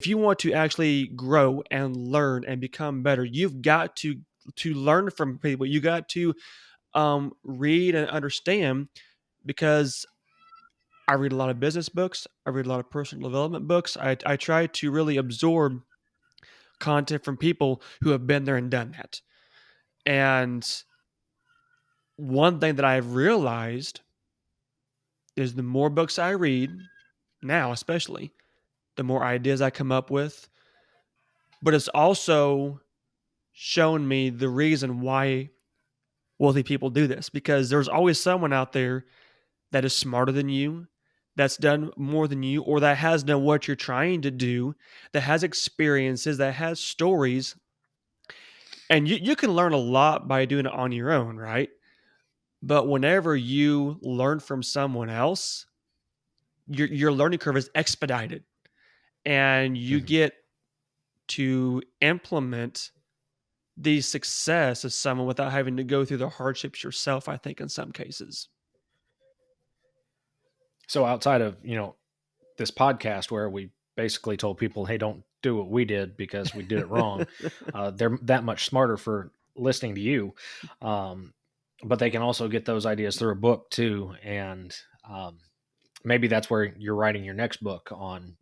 If you want to actually grow and learn and become better, you've got to learn from people. You got to read and understand, because I read a lot of business books. I read a lot of personal development books. I try to really absorb content from people who have been there and done that. And one thing that I've realized is the more books I read, now especially, the more ideas I come up with. But it's also shown me the reason why wealthy people do this, because there's always someone out there that is smarter than you, that's done more than you, or that has done what you're trying to do, that has experiences, that has stories. And you can learn a lot by doing it on your own, right? But whenever you learn from someone else, your learning curve is expedited, and you Mhm. get to implement the success of someone without having to go through the hardships yourself, I think, in some cases. So outside of, this podcast where we basically told people, hey, don't do what we did because we did it wrong. They're that much smarter for listening to you. Um, but they can also get those ideas through a book too. And um, maybe that's where you're writing your next book on,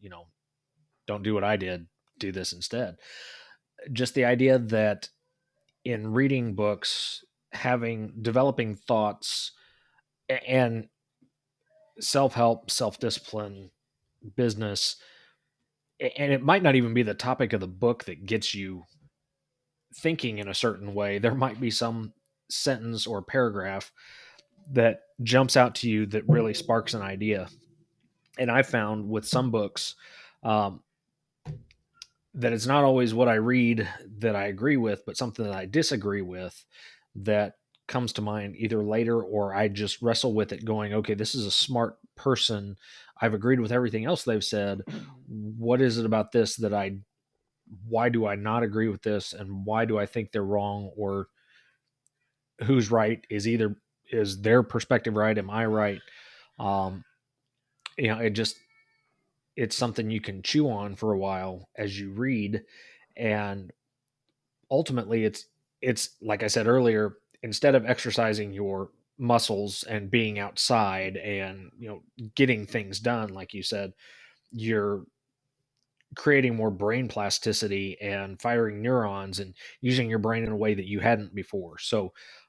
don't do what I did, do this instead. Just the idea that in reading books, developing thoughts and self help, self discipline, business, and it might not even be the topic of the book that gets you thinking in a certain way. There might be some sentence or paragraph that jumps out to you that really sparks an idea. And I found with some books um, that it's not always what I read that I agree with, but something that I disagree with that comes to mind either later, or I just wrestle with it going, okay, this is a smart person. I've agreed with everything else they've said. What is it about this that why do I not agree with this, and why do I think they're wrong, or who's right? Is their perspective right? Am I right? Um, it just, it's something you can chew on for a while as you read, and ultimately it's like I said earlier, instead of exercising your muscles and being outside and getting things done like you said, you're creating more brain plasticity and firing neurons and using your brain in a way that you hadn't before. So